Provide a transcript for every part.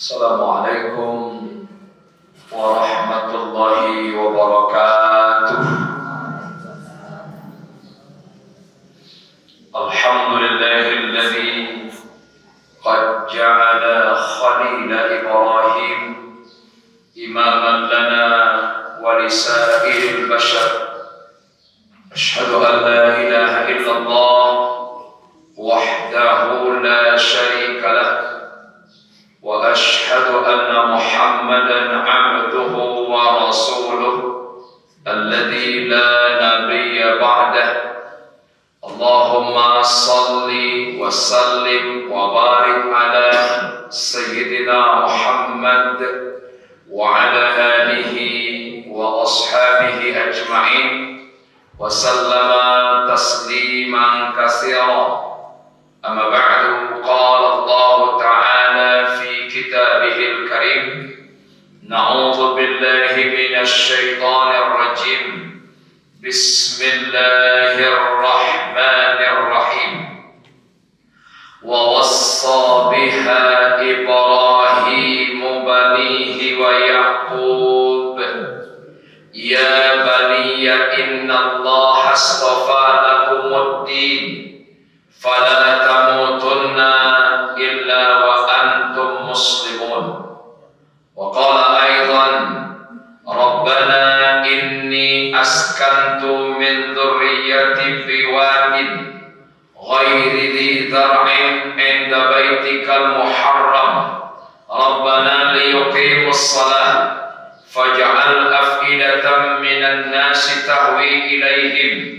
Assalamualaikum warahmatullahi wabarakatuh. Alhamdulillahilladzi qad ja'ala khalila Ibrahim imaman lana wa lisa'iril bashar. Asyhadu an la ilaha illallah wahdahu la syarika lah wa asyhadu anna Muhammadan abduhu wa rasuluh alladzi la nabiyya ba'dah. Allahumma salli wa sallim wa barik ala sayyidina Muhammad wa ala alihi wa ashabihi ajma'in wa sallama tasliman katsira. Amma ba'du, qala Allah ta'ala fi kitabihil karim, na'udzu billahi minasy syaithanir rajim. Bismillahirrahmanirrahim. Wa wassa biha Ibrahim banihi wa Yaqub, ya baniya innallaha astafa lakumuddin fala tamutunna illa wa antum muslimun. Wa qala aidan, Rabbana inni askantu min dhurriyyati biwadin ghairi dhi dhar'in 'inda baitikal muharram Rabbana liyuqimus shalah faj'al af'idatan minan nasi tahwi ilaihim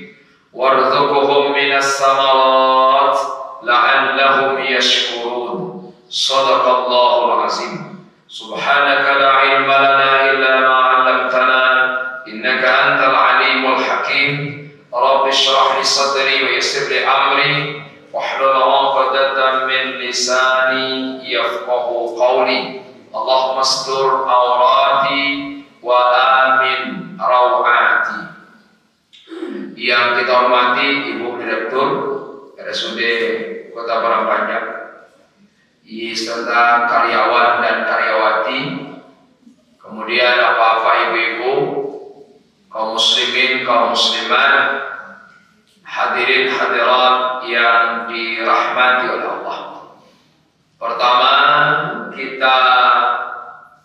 warzuqhum minas samarat la'allahum yashkurun. Shadaqallahul azim. Subhanaka la ilma lana illa ma 'allamtana innaka antal alimul hakim. Rabbi shrah li sadri wa yassir li amri wahlul 'uqdatam min lisani yafqahu qawli. Allahumma astur awrati wa amin rawati. Yang kita hormati Ibu Direktur RSUD Kota Parangpanjang, serta karyawan dan karyawati, kemudian bapak ibu-ibu, kaum muslimin, kaum muslimat, hadirin hadirat yang dirahmati oleh Allah. Pertama, kita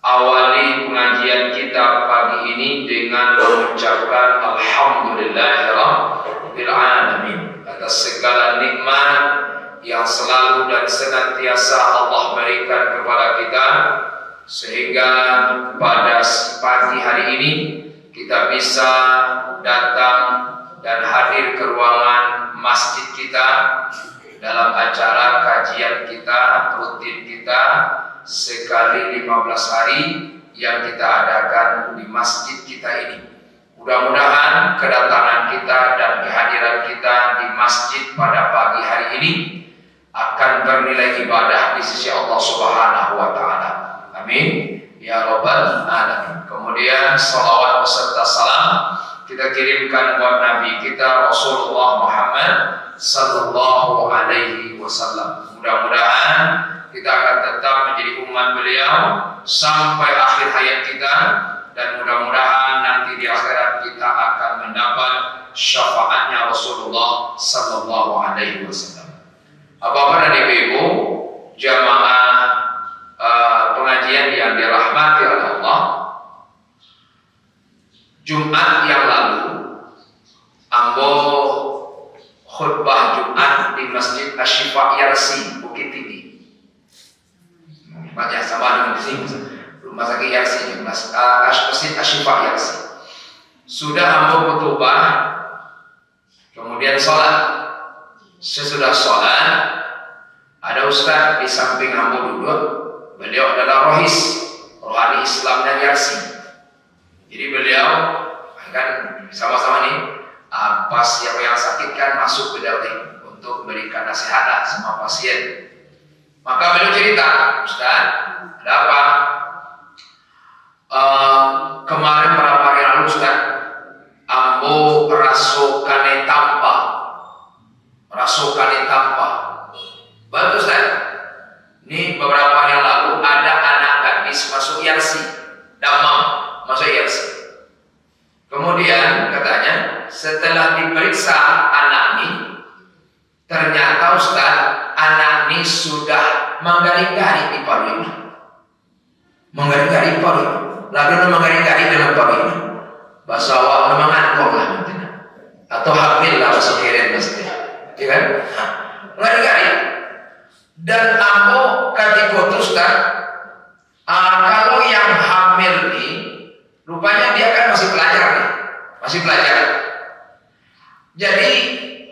awali pengajian kita pagi ini dengan mengucapkan alhamdulillahirabbil alamin atas segala nikmat yang selalu dan senantiasa Allah berikan kepada kita, sehingga pada pagi hari ini kita bisa datang dan hadir ke ruangan masjid kita dalam acara kajian kita rutin kita sekali 15 hari yang kita adakan di masjid kita ini. Mudah-mudahan kedatangan kita dan kehadiran kita di masjid pada pagi hari ini akan bernilai ibadah di sisi Allah Subhanahu wa taala. Amin ya rabbal alamin. Kemudian salawat beserta salam kita kirimkan buat Nabi kita Rasulullah Muhammad sallallahu alaihi wasallam. Mudah-mudahan kita akan tetap menjadi umat beliau sampai akhir hayat kita, dan mudah-mudahan nanti di akhirat kita akan mendapat syafaatnya Rasulullah sallallahu alaihi wasallam. Bapak dan Ibu jamaah pengajian yang dirahmati oleh Allah, Jumat yang lalu ambo khutbah Jumat di Masjid Asy-Syifa Yarsi Bukit Tinggi. Banyak sama dengan di sini, Rumah Sakit Yarsi, Masjid Asy-Syifa Yarsi. Sudah ambo khutbah, kemudian sholat. Sesudah sholat, ada ustaz di samping ambo duduk. Beliau adalah rohani Islamnya Yarsi. Jadi beliau kan sama-sama nih, pas siapa yang sakit kan masuk beliau nih untuk memberikan nasihat sama pasien. Maka beliau cerita, Ustaz, ada apa? Kemarin berapa hari lalu Ustaz, ambo rasukan tanpa. Bantu Ustaz. Ini beberapa hari yang lalu ada anak setelah diperiksa anak ini, ternyata Ustaz, anak ini sudah menggaring-garing di paru ini. Menggaring-garing paru ini. Lalu menggaring-garing dalam paru ini. Bahasa awak mengangkong lah mungkin. Atau hamil lah bahasa keren pasti. Ya kan? Menggaring-garing. Dan aku ketika Ustaz, kalau yang hamil ini, rupanya dia kan masih pelajar nih. Masih pelajar. Jadi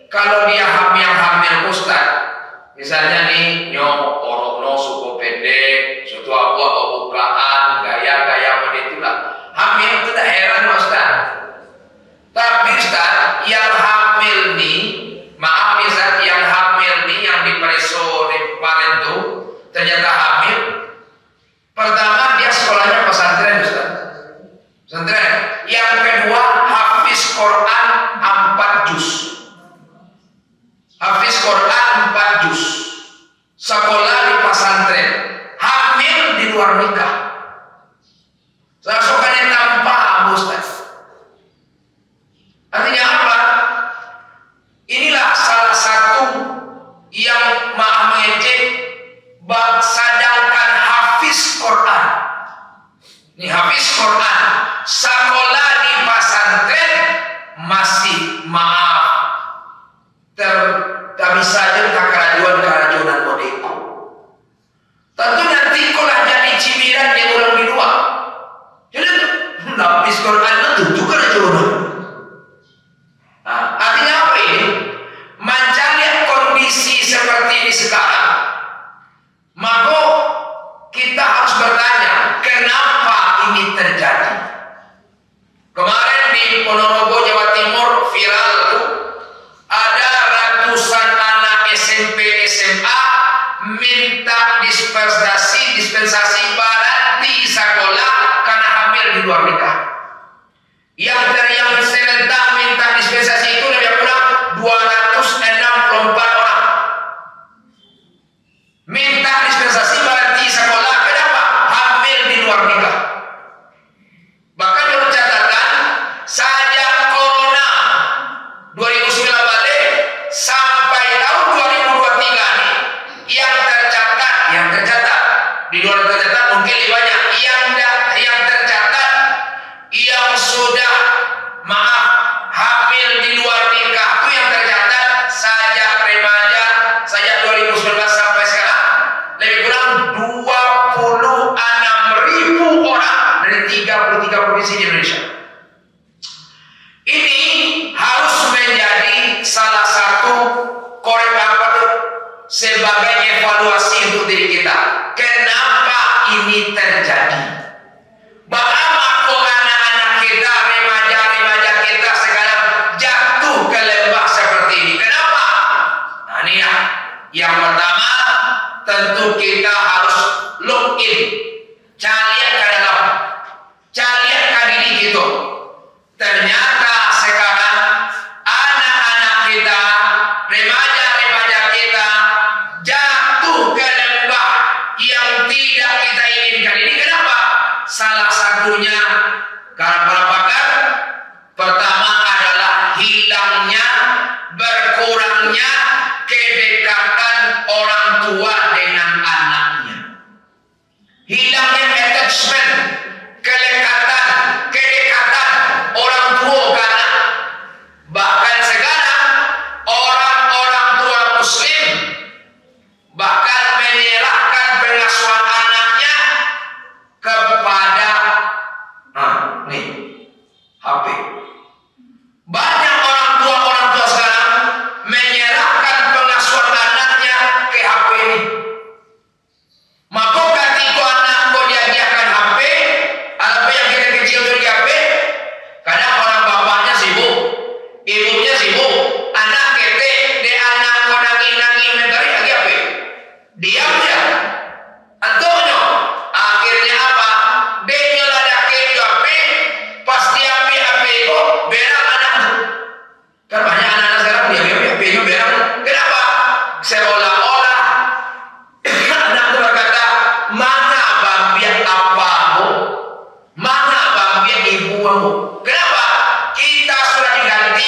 kalau dia hamil Ustaz, misalnya nih nyok orokno suku pendek, suatu apa bukaan, gaya-gaya model itu lah. Hamil itu dah heran Ustaz. Tapi Ustaz, yang hamil nih, maaf Ustaz, yang hamil nih yang dipreso di kemarin tuh ternyata hamil. Pertama dia sekolahnya pesantren Ustaz. Pesantren. Yang kedua hafiz Quran 4 juz. Hafiz Quran 4 juz. Sekolah di pesantren. Hamil di luar nikah. Rasukannya tanpa Ustaz. Artinya apa? Inilah salah satu yang maaf mengejek, sedangkan hafiz Quran. Ini hafiz Quran. Sekolah di pesantren masih maaf tapi saja tak kerajuan modeko. Tentu nanti kolah jadi cibiran yang orang di luar. Jadi hafiz Quran itu juga kerajuan. Nah, artinya apa ini? Mencari kondisi seperti ini sekarang, maka kita harus bertanya, kenapa ini terjadi? Kemarin di Ponorogo, Jawa Timur viral tuh, ada ratusan anak SMP SMA minta dispensasi berhenti sekolah karena hamil di luar nikah. Yang serentak minta dispensasi itu lebih kurang 264 orang. Minta dispensasi berhenti sekolah. Kenapa? Hamil di luar nikah. Bahkan menurut catatan, sejak Corona 2019 sampai tahun 2023 nih, yang tercatat di luar tercatat mungkin lebih banyak. Yang tercatat yang sudah hamil di luar nikah itu yang tercatat sejak remaja sejak 2019 sampai sekarang lebih kurang 26.000 orang dari 33 provinsi di Indonesia. Ini harus menjadi salah satu sebagai evaluasi untuk diri kita. Kenapa ini terjadi? Bagaimana anak-anak kita, remaja-remaja kita sekarang jatuh ke lembah seperti ini? Kenapa? Nah ini ya. Yang pertama, tentu kita harus look in. Cari ke dalam. Cari ke diri kita. Ternyata sekarang anak-anak kita, remaja-remaja kita jatuh ke lembah yang tidak kita inginkan. Ini kenapa? Salah satunya karena para pakar, pertama adalah hilangnya, berkurangnya kedekatan orang tua dengan anaknya. Hilangnya attachment, kedekatan orang tua ke anak. Bahkan sekarang orang-orang tua muslim bahkan menyerahkan pengasuhan anaknya kepada HP. Banyak orang tua sekarang menyerahkan pengasuhan anaknya ke HP ini. Maka ketika anak kau diajarkan HP, apa yang kita kecil itu di HP, kadang orang bapaknya sibuk, ibunya sibuk, anak kete, de anak kau nangis mencari lagi HP. Diam dia. Antonio, akhirnya apa? Dia ladake itu HP, pas diambil HP itu, berang anak itu. Kan banyak anak-anak sekarang diambil HP itu berang. Kenapa? Seolah-olah anak itu berkata, mana bambiak apamu, mana bambiak ibumu. Kenapa? Kita sudah diganti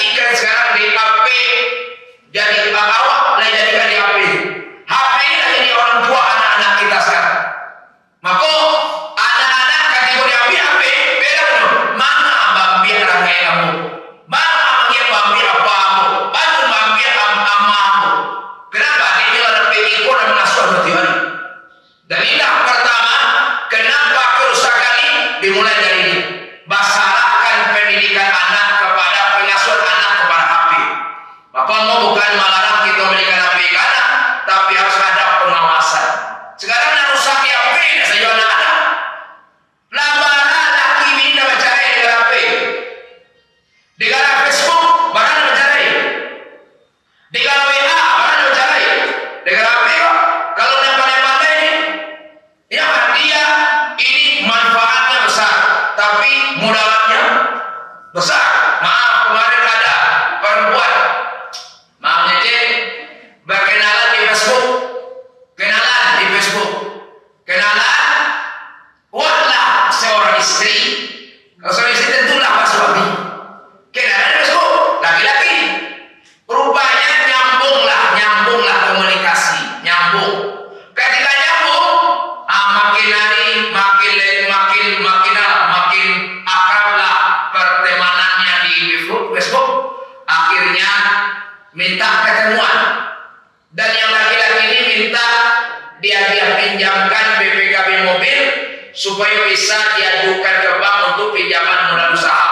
supaya bisa diajukan ke bank untuk pinjaman modal usaha.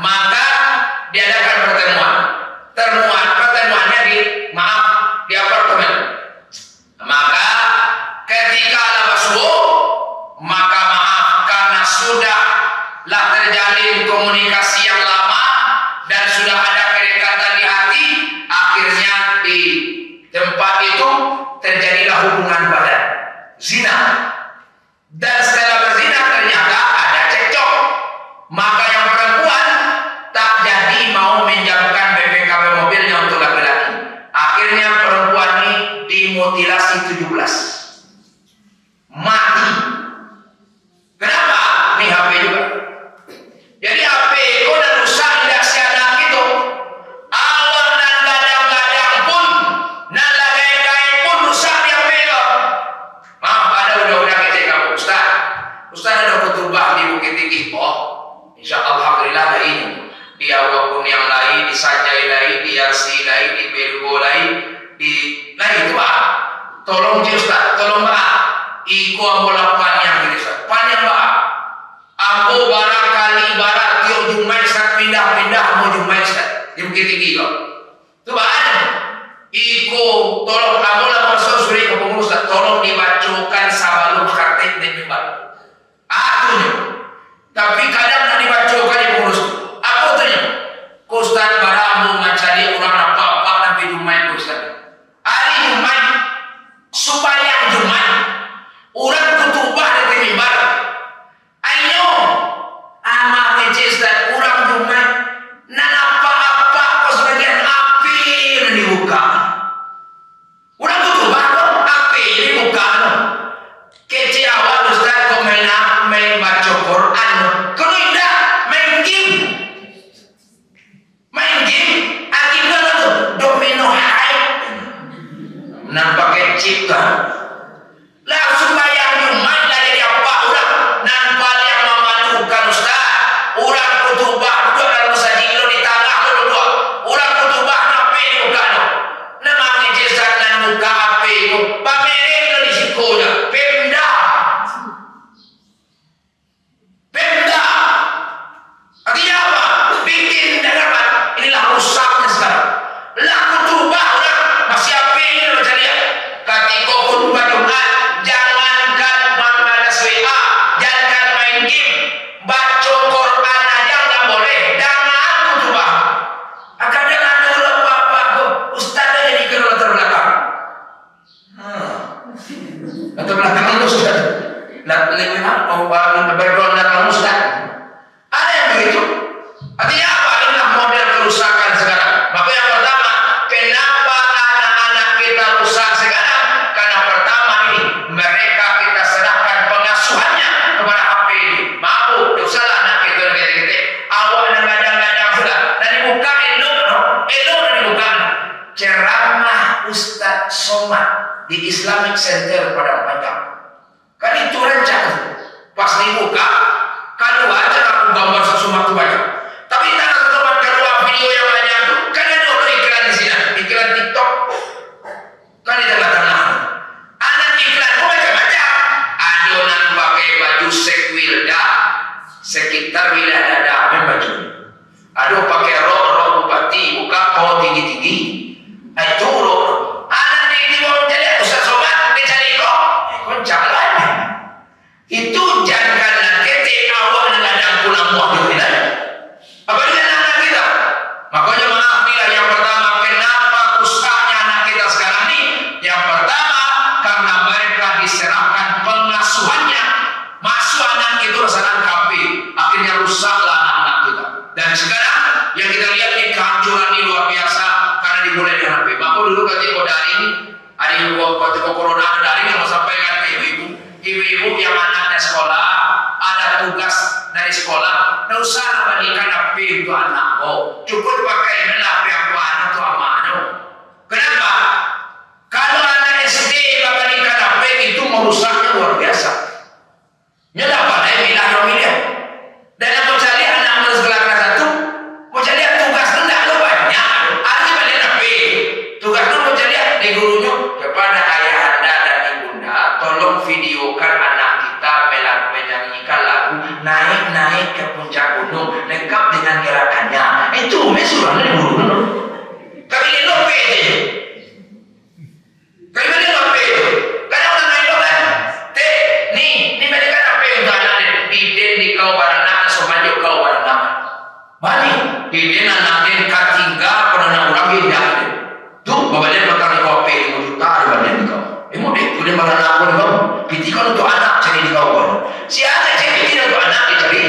Maka diadakan pertemuan. Pertemuannya di apartemen. Maka ketika ada subuh, maka karena sudahlah terjalin komunikasi yang lama dan sudah ada kedekatan di hati, akhirnya di tempat itu terjadilah hubungan badan, zina. Dan setelah berzina ternyata ada cekcok. Maka yang perempuan tak jadi mau minjamkan BPKB mobilnya untuk laki-laki. Akhirnya perempuan ini dimutilasi 17. Mati. Kenapa? Ini HP juga. Jadi HP itu dan rusak tidak sianak itu. Awal dan gadang-gadang pun, dan lagai-lagai pun rusak di HP itu. Maaf, ada udah kecil kamu. Ustaz ada khutbah di Bukit Tinggi. Insya Allah, alhamdulillah ada ini. Di Awakun yang lain, di Sanjay lain, di Yarsi lain, di Belgo lain, di itu Pak. Tolong Ustaz, tolong Pak. Iku ambola panjang ini Ustaz. Panjang Pak. Aku barangkali tiap Jumat Ustaz pindah mau Jumat Ustaz di Bukit Tinggi kok. Itu Pak. Iku tolong ambola masuk suri ke pengurus Ustaz. Tolong dibacakan sabalum khatib dan mimbar. Atunya. Tapi kadang nak dibacakan di pengurus. Apa tunya? Ustaz baramu mencari orang apa-apa tapi Jumat Ustaz. Hari Jumat supaya Jumat orang kutubah di mimbar. Ayo ama mejes dan orang Jumat nan apa-apa kau sebagian api dibuka. Orang kutubah api dibuka. Kecil awal Ustaz kau main baca Quran. Kalau tidak main game. Akhirnya tu domino high. Nampak chip kan. Langsung bayang Jumat lagi dia apa orang nampak yang memadukan Ustaz. Orang kutubah duduk dalam sajilo di tanah duduk. Orang kutubah nape buka no. Nama ngejesak dan buka api itu. Pamerin lo di sikonya. Pemda. Artinya apa? Bikin dagangan. Inilah rusaknya sekarang. Lah kutubah orang masih api ini lo cari ya. Ketika kutubah Jumat, jangankan membalas WA, jangan main game, baca Quran aja nggak boleh. Jangan kutubah. Akan jangan dulu apa-apa kok. Ustaz aja di latar belakang. Latar belakang lu Ustaz. Lebih mau background belakang Ustaz. Ada yang begitu. Artinya apa? Inilah model kerusakan sekarang. Maka yang pertama, kenapa anak-anak kita rusak sekarang? Karena pertama ini, mereka kita serahkan pengasuhannya kepada HP ini. Maaf, dosalah anak kita gede-gede. Awal dan gadang-gadang sudah. Dan dibuka elok dan dibuka. Ceramah Ustaz Somad di Islamic Center Padang Panjang. Kan itu rancang. Pas dibuka, kalau aja aku gambar sesuatu banyak. Tapi tak teman kedua video yang banyak tu, kan ada iklan di sini, iklan TikTok. Kan di tengah-tengah. Anak iklan pun macam-macam. Adonan pakai baju sekwilda, sekitar wilayah dada ambil baju. Ada pakai rok bupati, buka kau tinggi-tinggi. Itu rok. Anak di bawah jadi Ustaz Somad, dia cari kau. Kau jalan. Itu janganlah kita awak dengan yang pulang muak di wilayah. Apa dia anak kita? Makanya maaf bila yang pertama kenapa rusaknya anak kita sekarang ini? Yang pertama karena mereka diserahkan pengasuhannya. Masuk anak itu rasa kafe, akhirnya rusaklah anak-anak kita. Dan sekarang yang kita lihat ini kehancuran ini luar biasa karena dimulai dengan HP. Maka dulu ketika daring, ada yang ketika corona ada daring yang mau sampaikan ke ibu-ibu yang anaknya sekolah, ada tugas dari sekolah, tidak usah bandingkan HP itu anak. Cukup pakai email HP aku anak itu amanah. Kenapa? Kalau anak SD bandingkan HP itu merusaknya luar biasa. Nyata pada emilah. Dan yang mau cari anak sekolah kelas 1, mau cari tugas rendah lo banyak. Arti balik HP. Tugas lo mau cari di gurunya kepada ayah anda dan ibunda, tolong videokan anak naik ke puncak gunung lengkap dengan gerakannya. Itu mesurahnya di gunung. Kami ini lope itu. Kami ini lope itu. Karena orang naik lope. Ni mereka apa yang anak iden di kau barang somajo kau barang. Bani iden anak den katingga pernah orang beda. Tuh bapak dia makan di kopi di juta di badan di kau. Emu deh, tu dia makan aku di kau. Pitikan untuk anak cari di kau pun. Si anak cari pitikan untuk anak dicari.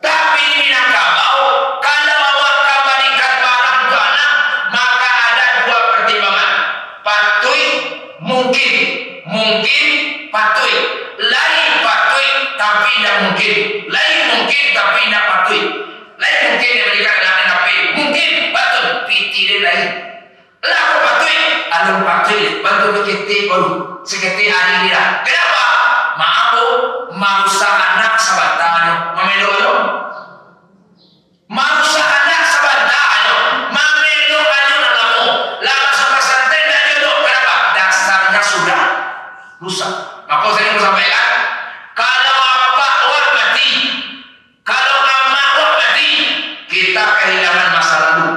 Tapi di Minangkabau, kalau awak kembalikan barang untuk anak, maka ada dua pertimbangan. Patuhi, mungkin patuhi. Lain patuhi, tapi tidak mungkin. Lain mungkin, tapi tidak patuhi. Lain mungkin yang berikan anak tapi mungkin betul piti dia lain. Lah aku patuhi, alun patuhi. Bantu kita baru seketi hari ini lah. Kenapa? Maaf, marusak anak sabatanya. Mamelo alo. Marusak anak sabatanya. Mamelo alo nalamu. Lama sama santai dah jodoh. Kenapa? Dasarnya sudah rusak. Maka saya mau sampaikan, kalau bapak awak mati, kalau amak awak mati, kita kehilangan masa lalu.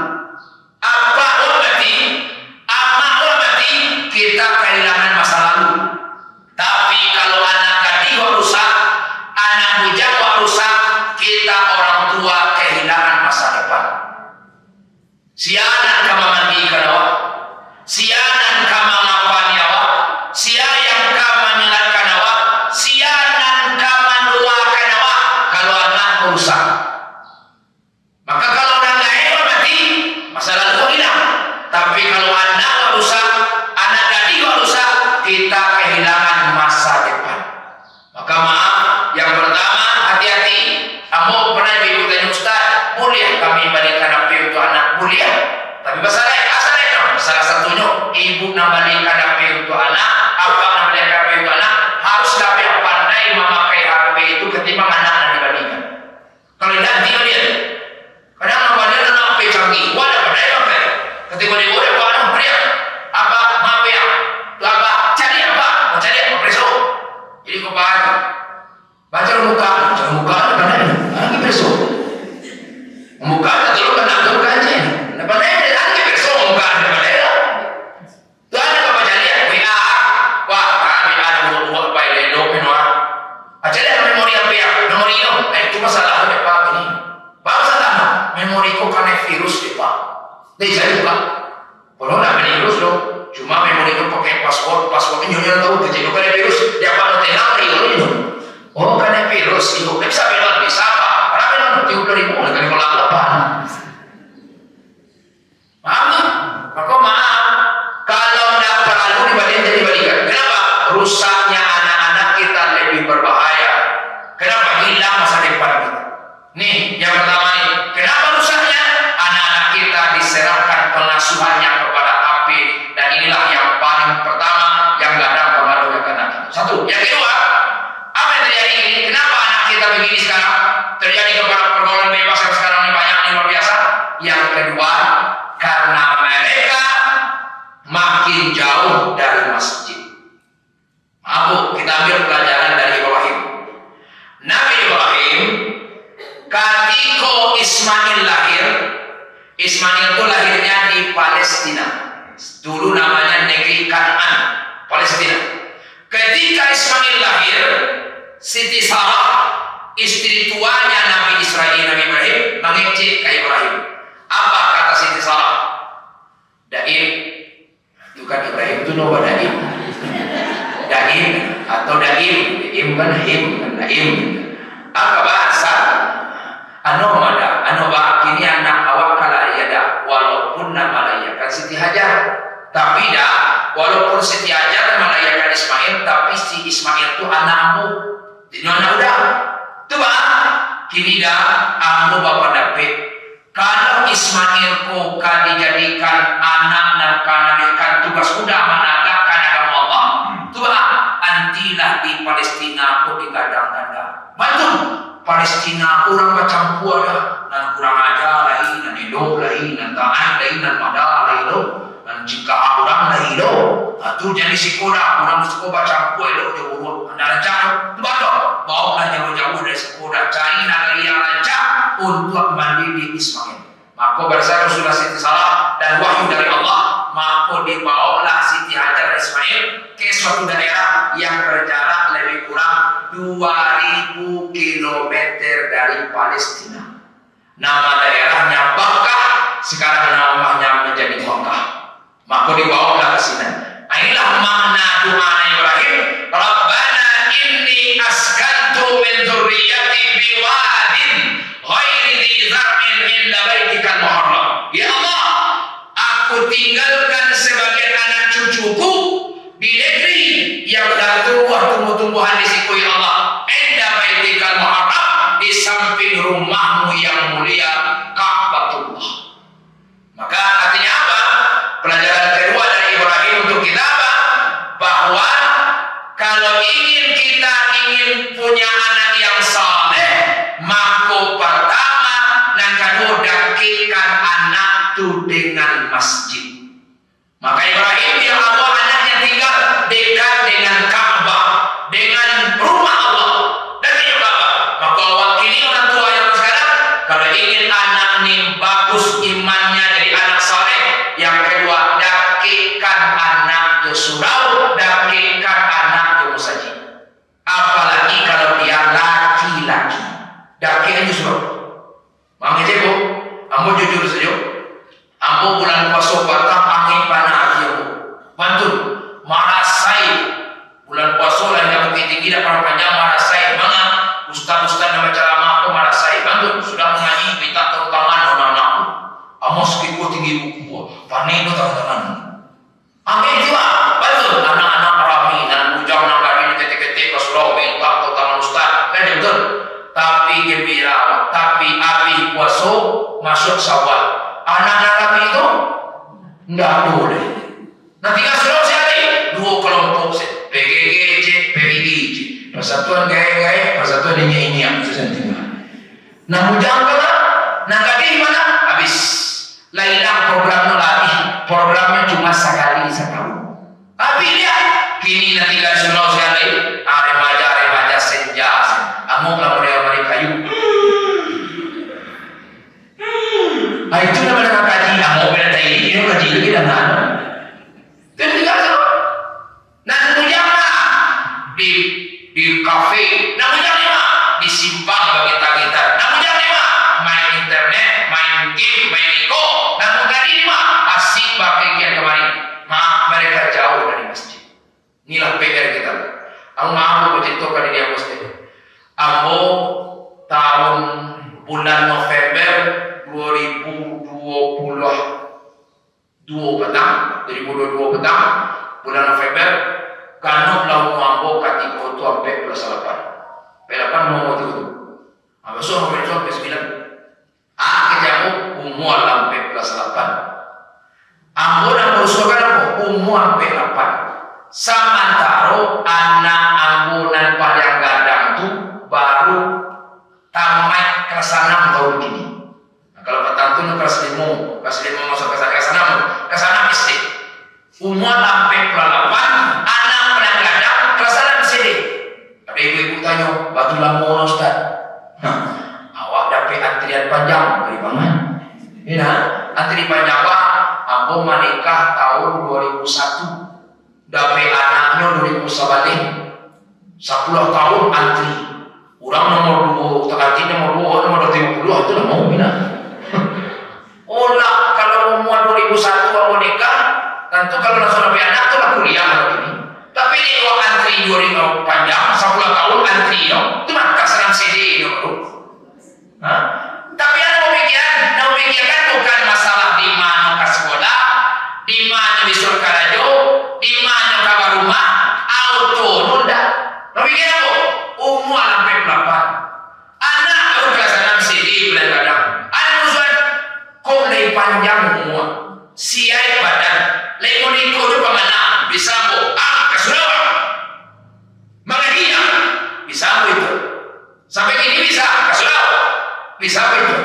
Apa awak mati, amak awak mati, kita kehilangan masa lalu. Tapi kalau anak gadis awak rusak, anak bujang awak rusak, kita orang tua kehilangan masa depan. Sianan kama mandikan awak, sianan kama ngapani awak, sianan kama nyelatkan awak, sianan kama doakan awak kalau anak rusak. Maka kalau orang lain mati, masa lalu hilang. Tapi kalau anak rusak, anak gadis rusak, kita kehilangan masa depan. Maka maaf, yang pertama hati-hati. Kamu pernah ibu tanya Ustaz, boleh kami balikan api untuk anak? Boleh. Tapi asalnya salah satunya ibu nak balikan api untuk anak, apa nak balikan api untuk anak, harus kami pandai memakai HP itu ketimbang anak yang dibandingkan. Kalau tidak dia. Kadang namanya anak HP canggih, wadah pandai pakai. Ketika dia boleh apa beriak, apa maaf ya, apa cari apa, cari apa preso. Jadi kau baca muka pandai, lagi preso. Muka ada telur kan ada kaji, pandai ada lagi preso muka ada pandai lah. Tu ada apa cari WA, wah kami ada buat apa ini doa. Cari memori apa ya, memori itu, cuma salah apa ini. Baru salah memori kau kena virus ni pak. Dia cari pak. Kalau nak virus lo, cuma memori kau pakai passwordnya nyonya tahu kerja kau kena virus. Dia apa nak tenang itu. Oh kena virus itu. Bisa bilang bisa apa? Karena bilang 30.000 nak kena kolam lapan. Maaf tak? Maka maaf. Kalau nak terlalu dibandingkan. Kenapa? Rusaknya anak-anak kita lebih berbahaya. Kenapa? Hilang masa depan kita. Nih, yang pertama nih. Kenapa rusaknya? Anak-anak kita diserahkan pengasuhannya kepada api. Dan inilah yang paling pertama yang gak ada pengaruhnya ke anak kita. Satu. Yang kedua, apa yang terjadi ini? Kenapa anak kita begini sekarang? Terjadi pergaulan bebas yang sekarang ini banyak yang luar biasa. Yang kedua, karena mereka makin jauh dari masjid. Maaf, kita ambil pelajaran dari Ibrahim. Nabi Ibrahim ketika Ismail lahir, Ismail itu lahirnya di Palestina. Dulu namanya negeri Kanaan, Palestina. Ketika Ismail lahir, Siti Sarah, istri tuanya Nabi Ibrahim, mengecek ke Ibrahim. Apa kata Siti Sarah? Daim, itu kan Ibrahim itu nama Daim. Daim atau Daim, Daim kan Him, kan Daim. Apa bahasa? Anu mada, anu kini anak awak kala ada, walaupun nama layakan Siti Hajar. Tapi dah, walaupun Siti Hajar melayakan Ismail, tapi si Ismail itu anakmu. Jadi anak udah. Tu kini dah, ambo bapak dapet. Kalau Ismail ko dijadikan anak dan kanadikan tugas udah menegakkan agama Allah, tu antilah di Palestina ko digadang-gadang. Betul. Palestina kurang macam kuada dan kurang aja lain dan hidup lain dan taat lain dan mada lain dan jika orang lain itu jadi si kuda kurang suka baca kue lo jauh dan cara tu betul bawa jauh-jauh dari sekolah cari negeri yang untuk mendidik Ismail. Maka bersama Rasulullah Siti Salah dan wahyu dari Allah, maka dibawalah Siti Hajar dan Ismail ke suatu daerah yang berjarak lebih kurang 2000 km dari Palestina. Nama daerahnya Bakkah, sekarang namanya menjadi Makkah. Maka dibawalah ke sini. Inilah makna doa Ibrahim, Rabbana inni askantu min dzurriyyati biwadin ghairi dzi zar'in inda baitikal muharram. Ya Allah, aku tinggalkan sebagian anak cucuku di negeri yang dah tumbuh tumbuh-tumbuhan di situ ya Allah. Inda baitikal muharram, di samping rumahmu yang mulia Ka'batullah. Maka artinya apa? Pelajaran kedua dari Ibrahim untuk kita apa? Bahwa kalau kita ingin punya anak yang saleh, maka pertama dan kedua dakikkan anak itu dengan masjid. Maka Ibrahim dia Allah anaknya tinggal dekat dengan Ka'bah, dengan rumah Allah. Dan juga Ka'bah. Maka wakili orang tua yang sekarang, kalau ingin anak ini bagus imannya jadi anak saleh, yang kedua dakikkan anak ke surau, dakikkan anak ke musajid. Apalagi kalau dia laki-laki, dakikkan ke surau. Mang Ejebo, ambo jujur saja, ambo bulan puasa batang angin panah aja, bantu marasai bulan puasa lain yang bukit tinggi dan para panjang marasai, mana ustaz-ustaz nama ceramah aku marasai, bantu sudah mengaji minta terutama anak-anak, amos kiko tinggi buku, panen itu tangan. Amin juga, betul anak-anak rami dan bujang nangkari di ketik-ketik ke surau minta terutama ustaz, kan betul. Tapi gembira, tapi api puasa masuk Syawal. Anak-anak kami itu tidak boleh. Nanti kan sudah sekali dua kelompok PGG, PIG, Persatuan Gaya-Gaya, Persatuan ini yang susah tinggal. Namun jangan kena, nak di mana? Habis. Lailang programnya lagi, programnya cuma sekali setahun. Tapi lihat, kini nanti kan sudah sekali remaja senja, amuk lah mereka kayu. Itu namanya kaji, amuk bela tadi, ini kaji lagi dan ada. Jadi kan nah kemudian di kafe, nah kemudian di simpang bagi kita. Nah kemudian main internet, main game, main iko. Nah kemudian asik pakai kian kemarin. Mereka jauh dari masjid. Inilah PR kita. Aku maaf berceritakan ini aku sendiri. Aku tahun bulan November 2022 petang, bulan November kanuk lau mambo kati koto ampe plus 8. Pelapan mau itu. Apa so mau sampai 9. Kejamu umur sampai plus 8. Ambo nak berusahakan aku umur sampai 8. Samantaro anak ambunan paling gadang tu baru tamat kelas 6 tahun ini. Nah, kalau petang tu kelas 5 masuk kelas 6 SD. Umur sampai kelas 8, anak paling gadang kelas 6 SD. Ada ibu-ibu tanya, batu lama Ustaz. Awak dapat antrian panjang dari mana? Ini antri panjang apa? Ambo menikah tahun 2001. Dapat anaknya 2011 10 tahun antri. Orang nomor 2, antri nomor 2, nomor 30 itu lah mau bina. Olah kalau umur 2001 mau nikah, tentu kalau langsung dapat anak itu lah kuliah begini. Tapi ini kalau antri 2000 panjang 10 tahun antri itu maka senang CD itu. Tapi yang mau pikirkan bukan masalah di mana ke sekolah, di mana di Surkarajo, di mana kabar rumah, auto nunda. Tapi kira apa? Umur sampai 8. Anak baru kelas 6 CD bulan kadang. Anak usulan kau lebih panjang umur, siai badan, lemoniku itu pemana bisa bu, kesudah. Mengadia bisa itu. Sampai kini bisa kesudah, bisa itu.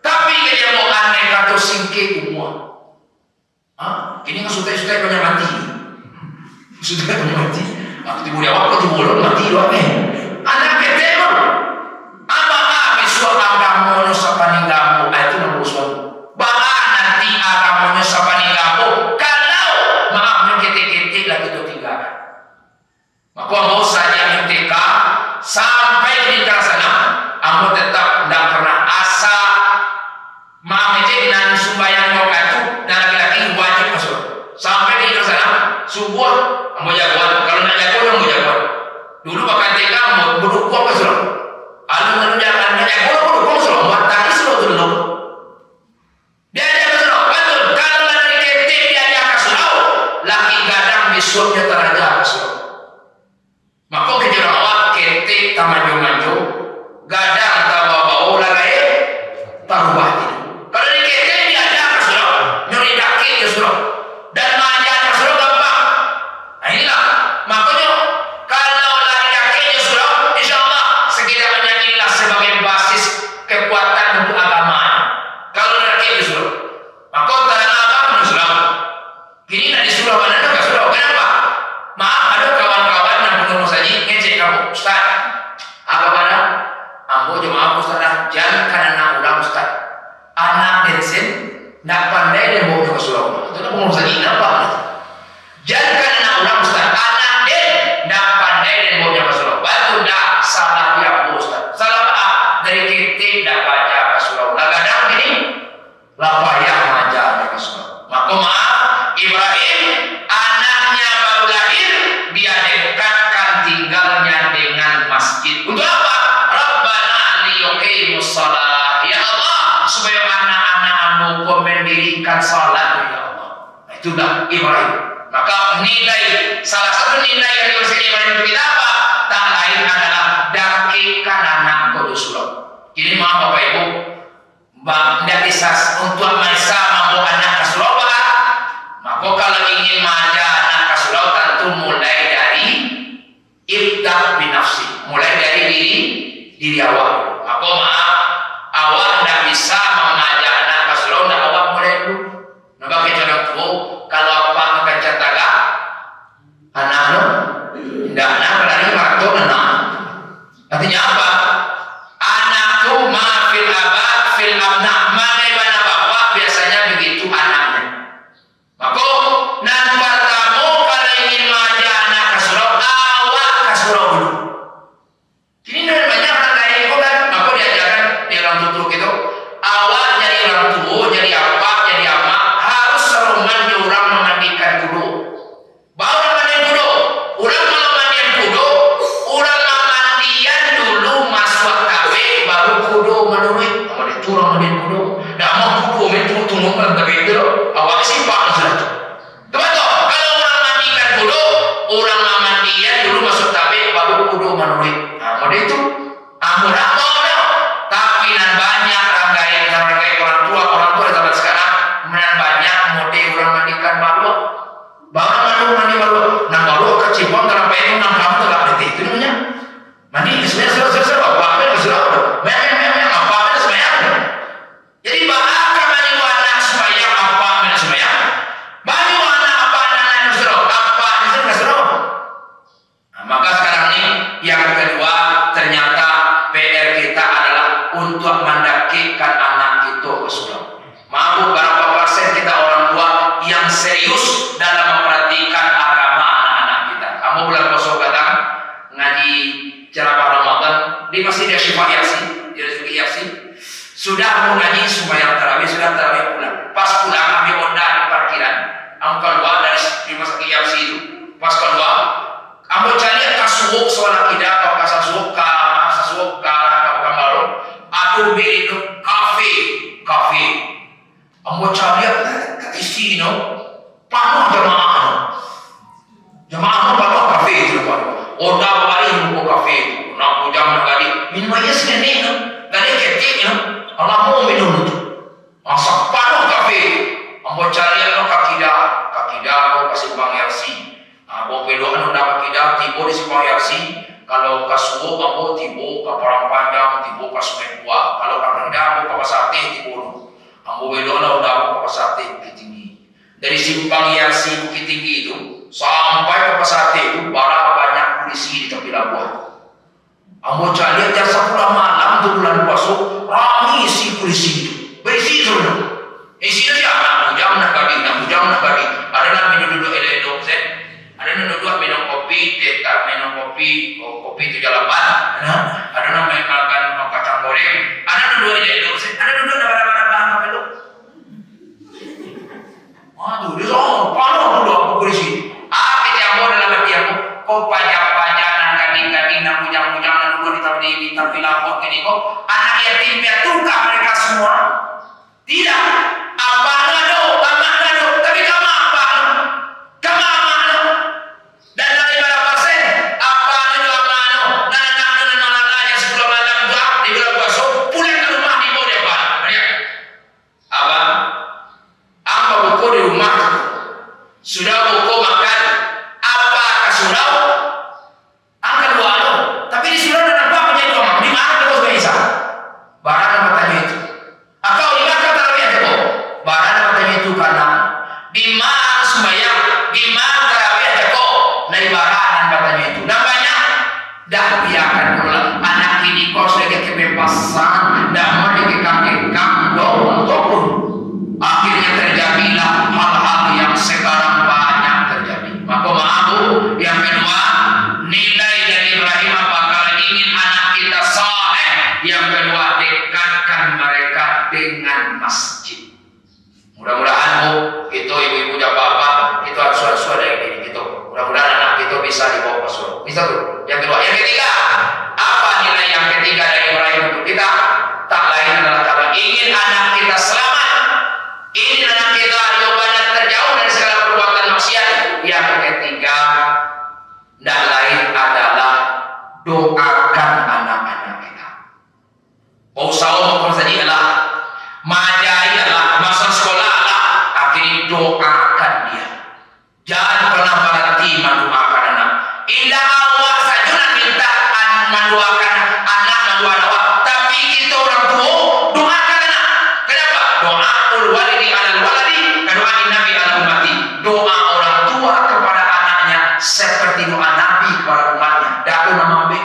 Tapi dia mau aneh atau singkir umur. Ini kan sudah banyak mati. Sudah banyak mati. Aku timbul awak, aku timbul mati doang. Anak betul. Apa biswa agama manusia buduk ko pa sila. Ano jangan bodoh ko sila. Matani sila dulu. Dia ada sila. Betul. Kalau dari ketik dia ada kasau, laki gadang besoknya teraja kasau. Maka kejarang awak ketik tamanjo-manjo, gadang tawa-bawa lagi taruh hati. Kalau di ketik dia ada kasau, nyuri daki kasau. Dan maja kasau gampang. Nah inilah makanya kalau laki-lakinya sudah, insya Allah sekiranya inilah sebagai basis kekuatan untuk agama. Kalau laki-lakinya sudah, maka tanah abang sudah. Kini nak disuruh mana nak suruh? Kenapa? Maaf ada kawan-kawan yang pengurus saji ngecek kamu, Ustaz. Apa pada? Ambo jemaah Ustaz jangan anak ulang Ustaz. Anak densen nak pandai dia mau ke Surau. Itu nak pengurus saji apa? Jangan anak ulang Ustaz. Anak den nak pandai dia mau ke Surau. Batu dah salah dia Ustaz. Salah apa? Dari kita dah baca ke Surau. Kadang ini lapayah aja ke Surau. Maka maaf Ibrahim anaknya baru lahir dia dekatkan tinggalnya dengan masjid. Untuk apa? Rabbana liyuqimus shalah. Ya Allah, supaya anak-anakmu mendirikan salat ya Allah. Itulah Ibrahim. Maka salah satu nilai yang diusahakan Ibrahim itu kita apa? Tak lain adalah dakikan anak kudus surau. Jadi maaf Bapak Ibu, tidak bisa untuk Maisa mampu anak ke surau. Maka kalau ingin maja anak ke surau tentu mulai dari ibda binafsi, mulai dari diri awak. Maka maaf, awak tidak bisa mengajak anak ke surau, tidak awak mulai dulu. Nampak kita orang tua, kalau apa akan cataga anak lo, tidak anak berani marto anak. Artinya apa? Anak tu maafil abad fil abna, mana mana bapak biasanya begitu anaknya. Maka nan pertama kalau ingin maja anak ke surau, awak ke surau dulu. Kini dari banyak orang lain kok kan, maka diajarkan di orang tutur gitu. Awak jadi orang tua, jadi apa, jadi ama, harus seruman di orang memandikan kudu. Baru mandian kudu, orang kalau mandian kudu, orang mandian dulu masuk kafe, baru kudu menurut. Kalau itu orang mandian kudu, dah mau kudu itu tunggu kan tapi itu awak simpan sudah tu. Betul. Kalau orang mandikan kudu, orang mandian dulu masuk kafe, baru kudu menurut. Nah, mode itu amurah mau dah. Tapi nan banyak ranggai orang tua zaman sekarang nan banyak mode orang mandikan baru mandi baru. Nang baru kecimpung dalam payung nang kamu telah detik itu namanya. Mandi sebenarnya selesai apa sudah. Memang apa sebenarnya. Jadi bahkan bagi anak supaya apa sebenarnya. Bagi anak apa anak sudah apa sudah. Nah, maka sekarang ini yang kedua ternyata PR kita adalah untuk mendakikan anak itu ke surau. Maaf berapa persen kita orang tua yang serius dalam memperhatikan agama anak-anak kita. Kamu bulan puasa kadang ngaji ceramah Ramadan di Masjid Syifa Yasin, di Rezuki Yasin. Sudah mau ngaji sembahyang tarawih, sudah tarawih pulang. Pas pulang kami onda di parkiran. Kamu keluar dari di Masjid Yasin itu. Pas keluar, kamu cari kasuuk soal kita atau kasasuuk baru. Aduh itu kafe. Kamu cari isi no, panuh jemaah panuh kafe itu pak. Onda balik mau kafe itu, nak jam kali minum aja sini no, kali ketik no, Allah mau minum itu. Masa panuh kafe, kamu cari no kaki dah, kasih bang Yarsi. Abo belokan udah kakidah tibo di Simpang Yarsi. Kalau kasuo abo tibo ke Parang Panjang, tibo ke Sungai Tua. Kalau rendah abo ke Pasate tibo. Abo belokan udah ke Pasate Bukit Tinggi. Dari Simpang Yarsi Bukit Tinggi itu sampai ke Pasate itu barang banyak polisi di tepi labuan. Abo cari jasa pulang malam tuh bulan puasa ramai si polisi itu. Berisi itu. Isinya siapa? Bujang nak bagi. Ada nak minum-minum edo-edo ada yang duduk minum kopi, tetap minum kopi itu jalapan. Ada yang makan kacang goreng. Ada yang duduk di duduk. Ada duduk pada bahan apa itu? Waduh, dia panas dulu aku polisi. Apa yang mau dalam hati aku? Kau pajak-pajak, gading-gading, bujang-bujang, berdiri tapi lapor ini kok anak yatim piatu mereka semua. Tidak. Apa ngado, tapi kamu apa? Kamu apa? Dan dari berapa persen? Apa juga mano? Dan anak malam aja sebelum malam doa di bulan puasa pulang ke rumah di bawah depan. Apa? Apa buku di rumah? Sudah buku makan. Apa ke surau? Angkat doa lo. Tapi di surau dan apa menjadi doa? Di mana terus bisa? Barang apa tanya itu? Atau di mana tarawih itu? Barang apa tanya itu karena di mana sembahyang, di mana tarawih aja kok? Dari barang apa tanya itu? Namanya dah biarkan dulu. Anak ini kau sudah kebebasan, dah mau dikekang-kekang dong. Akhirnya terjadilah hal-hal yang sekarang banyak terjadi. Maka maaf Bu, yang kedua nilai dari Ibrahim apakah ingin anak kita saleh. Yang kedua dekatkan mereka dengan masjid. Mudah-mudahan Bu, itu ibu-ibu dan bapak itu harus suara yang ini gitu. Mudah-mudahan anak itu bisa dibawa ke surga. Bisa tuh. Yang kedua, yang ketiga, apa nilai yang ketiga dari Ibrahim untuk kita? Tak lain adalah kalau ingin anak kita selamat. Ingin anak kita banyak terjauh dari segala perbuatan maksiat. Yang ketiga, dan lain adalah doakan anak-anak kita. Usaha mau saja adalah majai adalah masa sekolah adalah akhirnya doakan dia. Jangan pernah berhenti mendoakan anak. Indah awak saja nak minta mendoakan anak, mendoakan awak. Tapi kita orang tua doakan anak. Kenapa? Doa walidi alal waladi, doa Nabi al ummati. Doa orang tua kepada anaknya seperti doa Nabi kepada umatnya. Daku nama ambil.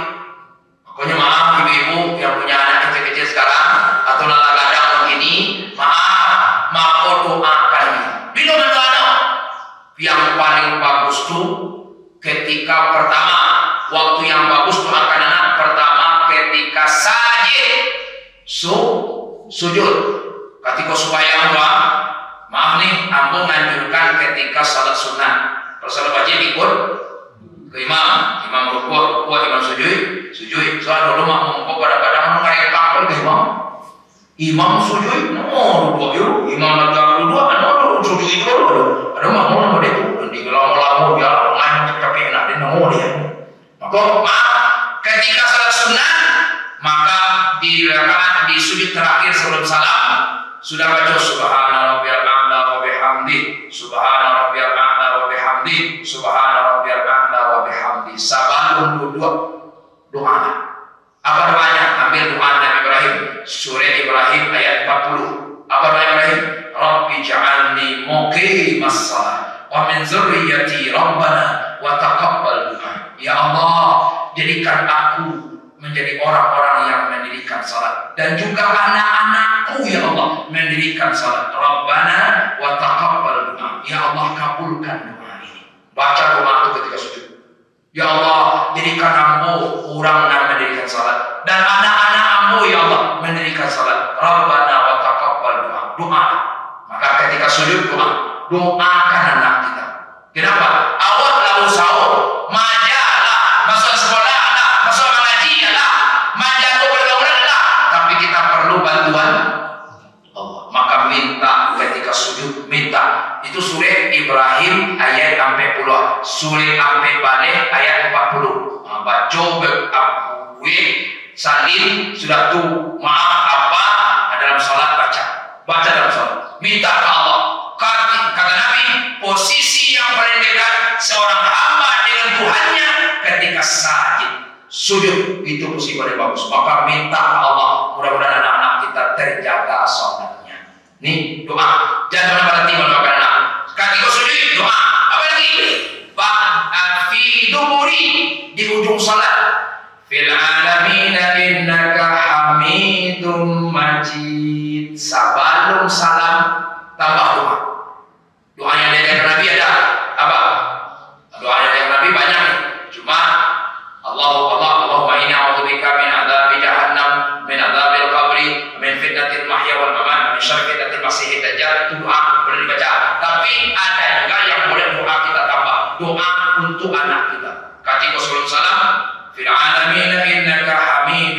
Pokoknya maaf ibu-ibu yang punya anak kecil-kecil sekarang atau lala-ladang begini, maaf, mau doakan. Bila mendoakan yang paling bagus tuh ketika pertama waktu yang bagus doakan anak pertama ketika sajid sujud. Ketika supaya doa, maaf nih, ambo menganjurkan ketika salat sunnah. Kalau salat wajib ikut ke imam rukuk, imam sujud. Soal dulu mah mongko kadang-kadang ngarep kapal ke imam. Imam sujud, no rukuk yuk. Imam lagi dua, sujud itu ada mah mau itu di lama-lama dia main tapi enak dia mau dia. Maka maaf, ketika salat sunnah maka di rakaat di sujud terakhir sebelum salam sudah baca subhana rabbiyal a'la wa bihamdi, subhana rabbiyal a'la wa bihamdi, subhana rabbiyal a'la wa bihamdi. Sebelum duduk doa. Apa doanya? Ambil doa Nabi Ibrahim, surah Ibrahim ayat 40. Apa doa Ibrahim? Rabbi ja'alni muqimas shalah wa min dzurriyyati rabbana wa taqabbal du'a. Ya Allah, jadikan aku menjadi orang-orang yang mendirikan salat dan juga anak-anakku ya Allah mendirikan salat. Rabbana wa taqabbal du'a. Ya Allah, kabulkan doa ini. Baca doa itu ketika sujud. Ya Allah, jadikan ambo orang yang mendirikan salat dan anak-anak ambo ya Allah mendirikan salat. Rabbana wa taqabbal du'a. Doa. Maka ketika sujud doakan anak kita. Kenapa? Awak lalu sahur, majalah, masuk sekolah lah, masuk mengaji lah, majalah pergaulan lah. Tapi kita perlu bantuan Allah. Maka minta ketika sujud, minta. Itu surah Ibrahim ayat 40, surah sampai balik ayat 40. Baca berabui salin sudah tu maaf apa dalam salat baca dalam salat. Minta ke Allah. Kata Nabi, posisi yang paling dekat seorang hamba dengan Tuhannya ketika sajid sujud itu posisi paling bagus. Maka minta ke Allah, mudah-mudahan anak-anak kita terjaga salatnya. Nih doa, jangan berhenti mendoakan anak. Ketika sujud doa, apa lagi? Fi duburi, di ujung salat. Fil alamina innaka hamidum majid. Sebelum salam tambah doa. Doa yang dari Nabi ada apa? Doa yang dari Nabi banyak nih. Cuma Allahumma inni a'udzubika min adzabi jahannam, min adzabil qabri, min fitnatil mahya wal mamat, min syarri fitnatil masiihid dajjal. Itu doa boleh dibaca. Tapi ada juga yang boleh doa kita tambah. Doa untuk anak kita. Ketika sebelum salam, fil alamin innaka hamid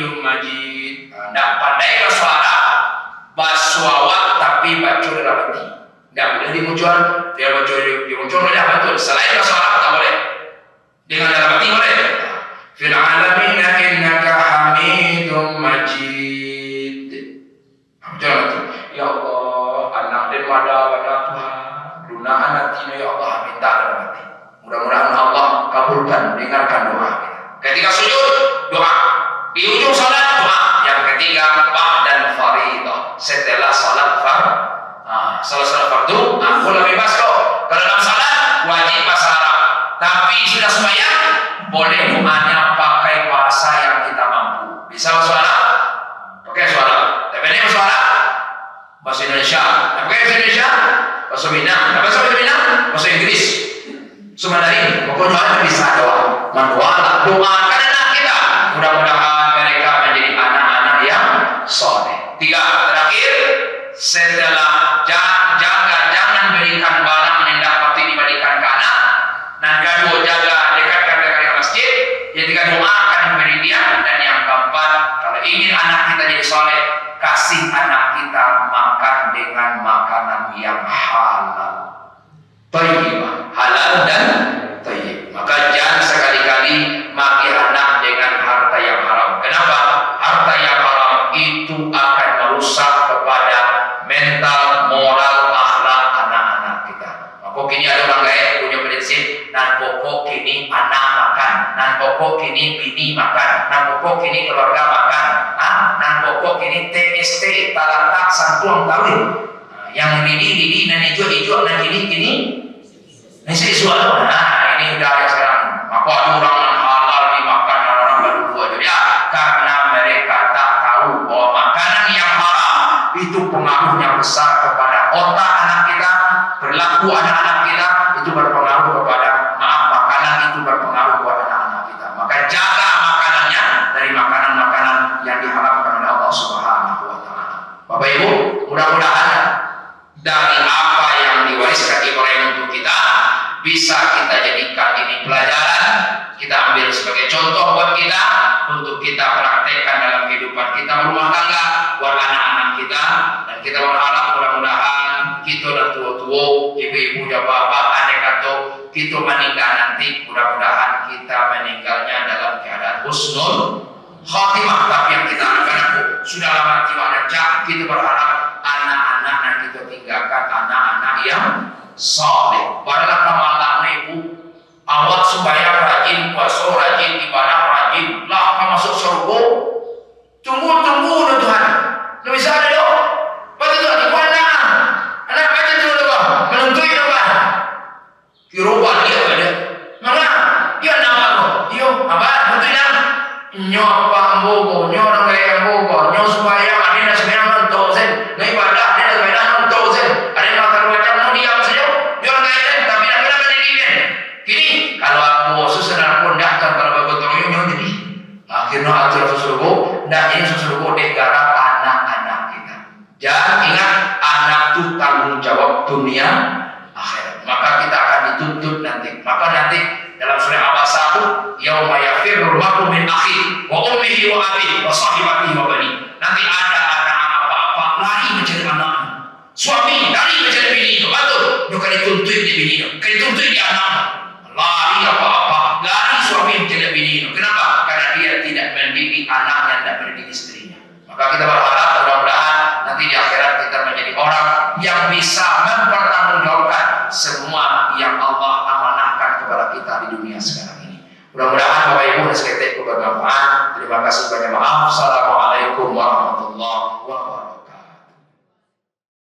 Tidak boleh dimuncul, dia muncul boleh betul. Selain sholat tak boleh. Dengan dalam hati boleh. Fil alamin innaka hamidum majid. Betul betul. Ya Allah, anak dan pada Tuhan. Luna anak tina ya Allah minta dalam hati. Mudah-mudahan Allah kabulkan, dengarkan doa kita. Ketika sujud, doa. Di ujung salat, doa. Yang ketiga, ba'dal faridah. Setelah salat salat fardu, aku lebih bebas kok. Kalau dalam salat, wajib bahasa Arab. Tapi sudah sembahyang, boleh doanya pakai bahasa yang kita mampu. Bisa bahasa Arab? Pakai bahasa Arab. Tapi ini bahasa Arab? Bahasa Indonesia. Pakai bahasa Indonesia? Bahasa Minang. Bahasa Minang? Bahasa Inggris. Mandarin, pokoknya bisa doa. Doakan anak kita. Mudah-mudahan mereka menjadi anak-anak yang soleh. 3, terakhir, setelah jangan berikan barang menindakpati diberikan ke anak. Dan kedua, jaga dekatkan mereka masjid. Yang ketiga, doakan memberi dia. Dan yang keempat, kalau ingin anak kita jadi soleh, kasih anak kita makan dengan makanan yang halal. Thayyibah, halal dan thayyib. Maka jangan sekali-kali maki anak dengan harta yang haram. Kenapa? Harta yang haram itu akan merusak kepada mental, moral, akhlak anak-anak kita. Maka kini ada orang lain punya prinsip, nan pokok kini anak makan, nan pokok kini bini makan, nan pokok kini keluarga makan, nan pokok kini TST, talatak, santuang kawin. Yang lidi dan hijau dan gini ini sesuatu. Nah ini udah ya sekarang. Maka ada orang yang halal dimakan orang berdua aja ya, karena mereka tak tahu bahwa makanan yang haram itu pengaruhnya besar kepada otak anak kita, perilaku anak-anak kita, itu berpengaruh kepada makanan itu berpengaruh kepada anak-anak kita. Maka jaga makanannya dari makanan-makanan yang diharamkan oleh Allah Subhanahu wa taala. Bapak Ibu, mudah-mudahan dari apa yang diwariskan Ibrahim untuk kita bisa kita jadikan ini pelajaran, kita ambil sebagai contoh buat kita untuk kita praktekkan dalam kehidupan kita berumah tangga, buat anak-anak kita. Dan kita berharap mudah-mudahan kita dan tua-tua, ibu-ibu dan bapak, adik atau kita meninggal nanti, mudah-mudahan kita meninggalnya dalam keadaan husnul khatimah. Tapi yang kita harapkan sudah lama tiba dan kita berharap anak-anak yang kita tinggalkan anak-anak yang saleh. Padahal kamalah ibu, awak sembahyang rajin, puasa rajin, ibadah rajin, lah kamu masuk surga. Tunggu Tuhan. Lu bisa ada dong. Betul Tuhan, di mana? Anak baca dulu Tuhan, menuntui Tuhan. Kiroban dia ada. Mana? Dia nama lo. Yo, apa? Betul nak? Nyo apa ambo, nyo orang kaya ambo, nyo sembahyang, ada sembahyang nonton sen, ngai ibadah, ada sembahyang nonton sen, ada makan macam mau diam saja, dia orang kaya sen, tapi nak kena menjadi kini kalau aku sesenang pun datang kalau betul nyo jadi, akhirnya atur sesuatu, nak ini sesuatu deh garap anak-anak kita. Jangan ingat anak itu tanggung jawab dunia akhirat. Maka kita akan dituntut nanti. Maka nanti dalam surah Al-Baqarah 1, yauma yafirrul mar'u min akhihi wa ummihi wa abihi wa sahibatihi wa bani. Nanti ada anak apa-apa lari mencari anaknya. Suami lari mencari bini. Betul. Bukan dituntut di bini, bukan dituntut di anaknya. Lari apa-apa, lari suami mencari bini. Kenapa? Karena dia tidak mendidik anaknya dan mendidik istrinya. Maka kita berharap mudah-mudahan nanti di akhirat kita menjadi orang yang bisa mempertanggungjawabkan semua yang Allah amanahkan kepada kita di dunia sekarang ini. Mudah-mudahan Bapak Ibu dan sekalian bermanfaat. Terima kasih banyak. Maaf. Assalamualaikum warahmatullahi wabarakatuh.